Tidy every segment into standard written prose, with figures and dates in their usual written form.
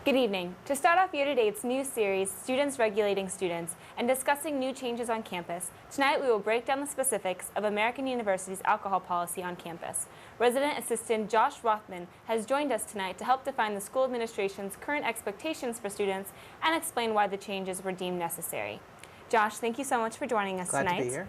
Good evening. To start off year-to-date's new series, Students Regulating Students, and discussing new changes on campus, tonight we will break down the specifics of American University's alcohol policy on campus. Resident Assistant Josh Rothman has joined us tonight to help define the school administration's current expectations for students and explain why the changes were deemed necessary. Josh, thank you so much for joining us tonight. Glad to be here.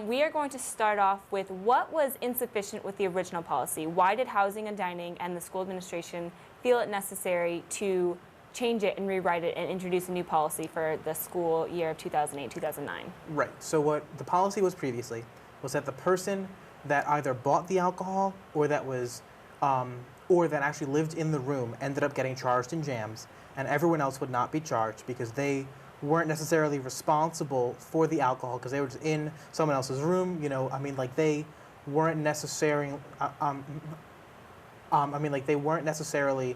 We are going to start off with what was insufficient with the original policy. Why did Housing and Dining and the school administration feel it necessary to change it and rewrite it and introduce a new policy for the school year of 2008-2009? Right. So what the policy was previously was that the person that either bought the alcohol or that was or that actually lived in the room ended up getting charged in jams, and everyone else would not be charged because they weren't necessarily responsible for the alcohol because they were just in someone else's room. You know, I mean, like they weren't necessarily. They weren't necessarily.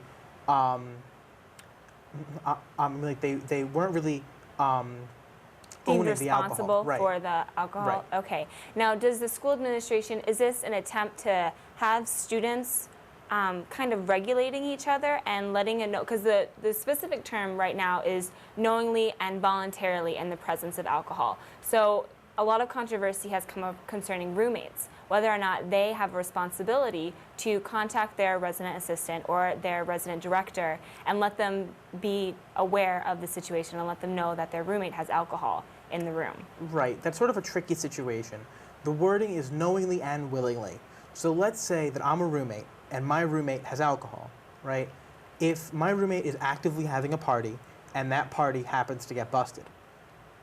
Like they weren't really owning the alcohol. Right. For the alcohol. Right. Okay. Now, does the school administration, is this an attempt to have students kind of regulating each other and letting it know, because the specific term right now is knowingly and voluntarily in the presence of alcohol. So a lot of controversy has come up concerning roommates, whether or not they have a responsibility to contact their resident assistant or their resident director and let them be aware of the situation and let them know that their roommate has alcohol in the room. Right. That's sort of a tricky situation. The wording is knowingly and willingly. So let's say that I'm a roommate and my roommate has alcohol, right? If my roommate is actively having a party and that party happens to get busted,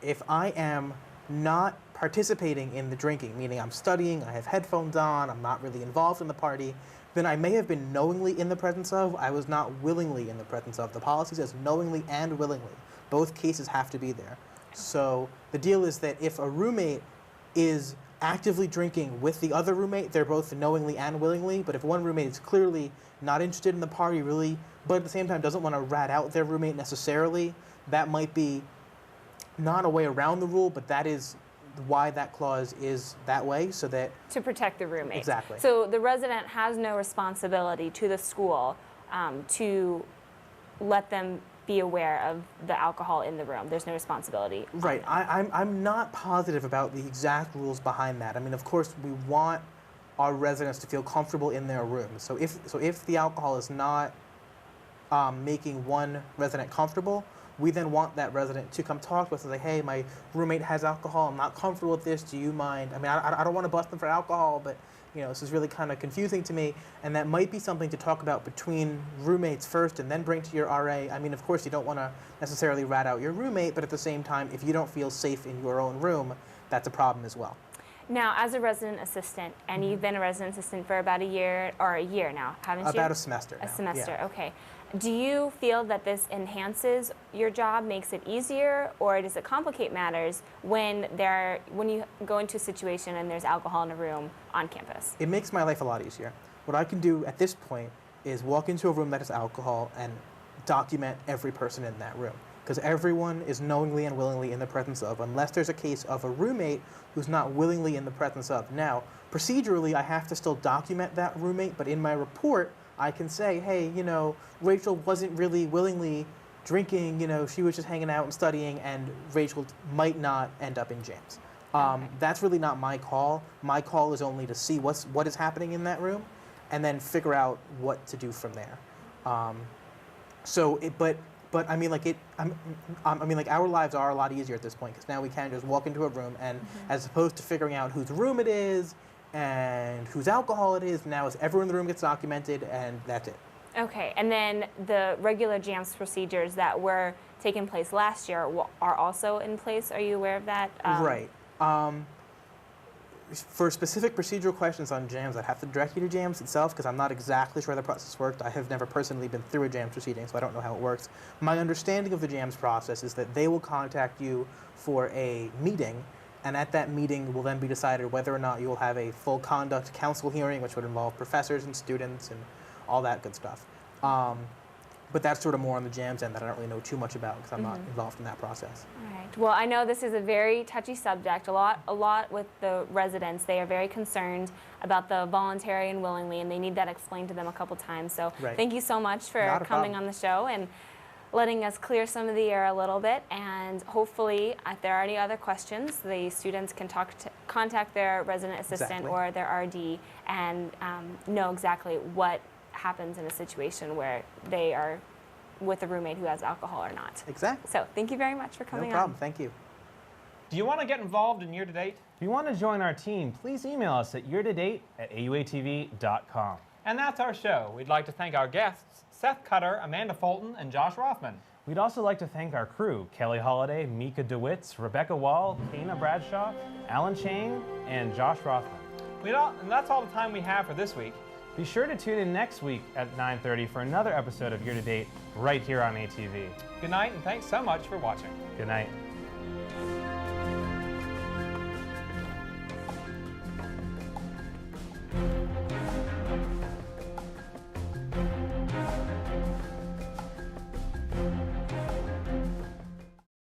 if I am not participating in the drinking, meaning I'm studying, I have headphones on, I'm not really involved in the party, then I may have been knowingly in the presence of, I was not willingly in the presence of. The policy says knowingly and willingly. Both cases have to be there. So the deal is that if a roommate is actively drinking with the other roommate, they're both knowingly and willingly, but if one roommate is clearly not interested in the party really, but at the same time doesn't want to rat out their roommate necessarily, that might be not a way around the rule, but that is why that clause is that way, so that... To protect the roommate. Exactly. So the resident has no responsibility to the school to let them be aware of the alcohol in the room. There's no responsibility. Right. I'm not positive about the exact rules behind that. I mean, of course, we want our residents to feel comfortable in their rooms. So if the alcohol is not making one resident comfortable, we then want that resident to come talk to us and say, hey, my roommate has alcohol, I'm not comfortable with this, do you mind? I mean, I don't want to bust them for alcohol, but you know, this is really kind of confusing to me, and that might be something to talk about between roommates first and then bring to your RA. I mean, of course, you don't want to necessarily rat out your roommate, but at the same time, if you don't feel safe in your own room, that's a problem as well. Now, as a resident assistant, and you've been a resident assistant for about a year now, haven't you? About a semester now. A semester, yeah. Okay. Do you feel that this enhances your job, makes it easier, or does it complicate matters when you go into a situation and there's alcohol in a room on campus? It makes my life a lot easier. What I can do at this point is walk into a room that has alcohol and document every person in that room, because everyone is knowingly and willingly in the presence of, unless there's a case of a roommate who's not willingly in the presence of. Now, procedurally, I have to still document that roommate, but in my report, I can say, hey, you know, Rachel wasn't really willingly drinking, you know, she was just hanging out and studying, and Rachel might not end up in jams. Okay. That's really not my call. My call is only to see what is happening in that room and then figure out what to do from there. But I mean, like our lives are a lot easier at this point, because now we can just walk into a room and, as opposed to figuring out whose room it is and whose alcohol it is, now everyone in the room gets documented, and that's it. Okay, and then the regular JAMS procedures that were taking place last year are also in place. Are you aware of that? Right. For specific procedural questions on JAMS, I'd have to direct you to JAMS itself, because I'm not exactly sure how the process worked. I have never personally been through a JAMS proceeding, so I don't know how it works. My understanding of the JAMS process is that they will contact you for a meeting, and at that meeting will then be decided whether or not you will have a full conduct council hearing, which would involve professors and students and all that good stuff. But that's sort of more on the JAMS end that I don't really know too much about, because I'm not involved in that process. All right. Well, I know this is a very touchy subject. A lot with the residents. They are very concerned about the voluntary and willingly, and they need that explained to them a couple times. So thank you so much for coming on the show. And letting us clear some of the air a little bit, and hopefully, if there are any other questions, the students can contact their resident assistant or their RD and know exactly what happens in a situation where they are with a roommate who has alcohol or not. Exactly. So thank you very much for coming on. No problem. Thank you. Do you want to get involved in Year to Date? If you want to join our team, please email us at yeartodate@auatv.com. And that's our show. We'd like to thank our guests, Seth Cutter, Amanda Fulton, and Josh Rothman. We'd also like to thank our crew, Kelly Holliday, Mika DeWitts, Rebecca Wall, Kana Bradshaw, Alan Chang, and Josh Rothman. And that's all the time we have for this week. Be sure to tune in next week at 9:30 for another episode of Year to Date right here on ATV. Good night, and thanks so much for watching. Good night.